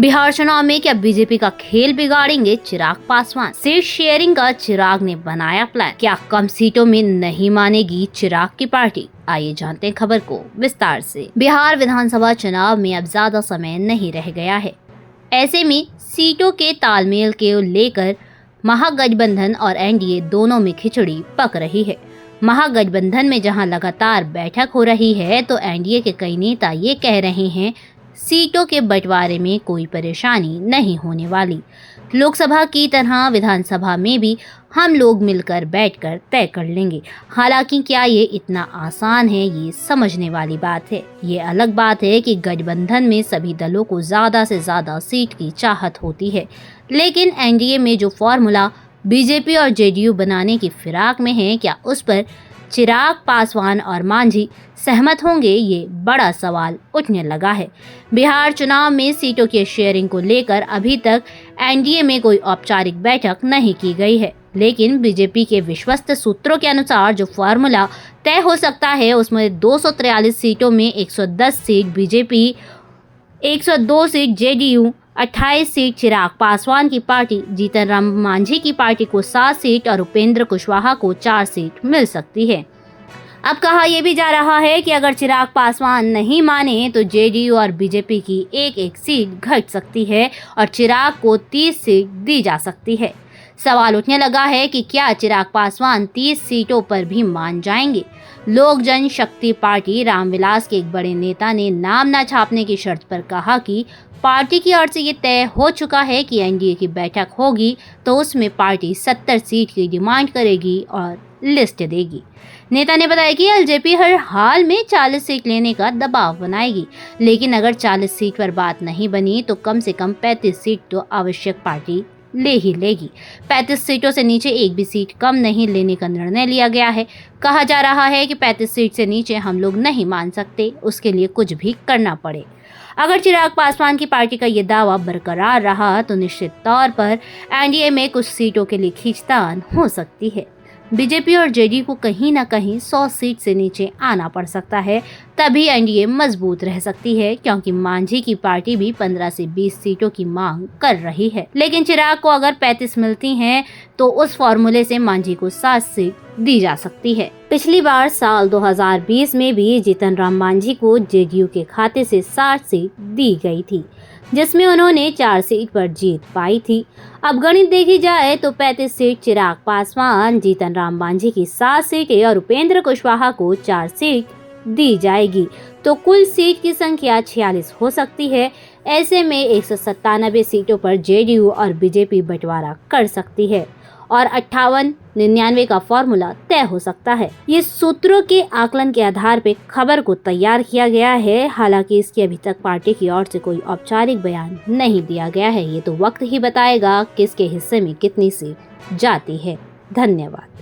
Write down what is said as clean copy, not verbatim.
बिहार चुनाव में क्या बीजेपी का खेल बिगाड़ेंगे चिराग पासवान? सीट शेयरिंग का चिराग ने बनाया प्लान। क्या कम सीटों में नहीं मानेगी चिराग की पार्टी? आइए जानते हैं खबर को विस्तार से। बिहार विधानसभा चुनाव में अब ज्यादा समय नहीं रह गया है। ऐसे में सीटों के तालमेल के लेकर महागठबंधन और एनडीए दोनों में खिचड़ी पक रही है। महागठबंधन में जहां लगातार बैठक हो रही है, तो एनडीए के कई नेता ये कह रहे हैं सीटों के बंटवारे में कोई परेशानी नहीं होने वाली। लोकसभा की तरह विधानसभा में भी हम लोग मिलकर बैठकर तय कर लेंगे। हालांकि क्या ये इतना आसान है, ये समझने वाली बात है। ये अलग बात है कि गठबंधन में सभी दलों को ज़्यादा से ज़्यादा सीट की चाहत होती है, लेकिन एनडीए में जो फॉर्मूला बीजेपी और जेडीयू बनाने की फिराक में है, क्या उस पर चिराग पासवान और मांझी सहमत होंगे? ये बड़ा सवाल उठने लगा है। बिहार चुनाव में सीटों के शेयरिंग को लेकर अभी तक एनडीए में कोई औपचारिक बैठक नहीं की गई है, लेकिन बीजेपी के विश्वस्त सूत्रों के अनुसार जो फॉर्मूला तय हो सकता है, उसमें 243 सीटों में 110 seat BJP, 102 seat JDU, 28 seat Chirag Paswan की पार्टी, जीतन राम मांझी की पार्टी को 7 सीट और उपेंद्र कुशवाहा को 4 सीट मिल सकती है। अब कहा यह भी जा रहा है कि अगर चिराग पासवान नहीं माने तो जेडीयू और बीजेपी की एक सीट घट सकती है और चिराग को 30 सीट दी जा सकती है। सवाल उठने लगा है कि क्या चिराग पासवान 30 सीटों पर भी मान जाएंगे? लोक जनशक्ति पार्टी रामविलास के एक बड़े नेता ने नाम न छापने की शर्त पर कहा कि पार्टी की ओर से ये तय हो चुका है कि एनडीए की बैठक होगी तो उसमें पार्टी 70 सीट की डिमांड करेगी और लिस्ट देगी। नेता ने बताया कि एलजेपी हर हाल में 40 सीट लेने का दबाव बनाएगी, लेकिन अगर 40 सीट पर बात नहीं बनी तो कम से कम 35 सीट तो आवश्यक पार्टी ले ही लेगी। 35 सीटों से नीचे एक भी सीट कम नहीं लेने का निर्णय लिया गया है। कहा जा रहा है कि 35 सीट से नीचे हम लोग नहीं मान सकते, उसके लिए कुछ भी करना पड़े। अगर चिराग पासवान की पार्टी का ये दावा बरकरार रहा तो निश्चित तौर पर एनडीए में कुछ सीटों के लिए खींचतान हो सकती है। बीजेपी और जेडीयू को कहीं ना कहीं 100 सीट से नीचे आना पड़ सकता है, तभी एनडीए मजबूत रह सकती है, क्योंकि मांझी की पार्टी भी 15 से 20 सीटों की मांग कर रही है। लेकिन चिराग को अगर 35 मिलती हैं तो उस फॉर्मूले से मांझी को 7 सीट दी जा सकती है। पिछली बार साल 2020 में भी जीतन राम मांझी को जेडीयू के खाते से 60 सीट दी गई थी, जिसमें उन्होंने 4 सीट पर जीत पाई थी। अब गणित देखी जाए तो 35 सीट चिराग पासवान, जीतन राम मांझी की 7 सीटें और उपेंद्र कुशवाहा को 4 सीट दी जाएगी, तो कुल सीट की संख्या 46 हो सकती है। ऐसे में 197 सीटों पर जेडीयू और बीजेपी बंटवारा कर सकती है और 58-99 का फॉर्मूला तय हो सकता है। ये सूत्रों के आकलन के आधार पर खबर को तैयार किया गया है। हालांकि इसकी अभी तक पार्टी की ओर से कोई औपचारिक बयान नहीं दिया गया है। ये तो वक्त ही बताएगा किसके हिस्से में कितनी सीट जाती है। धन्यवाद।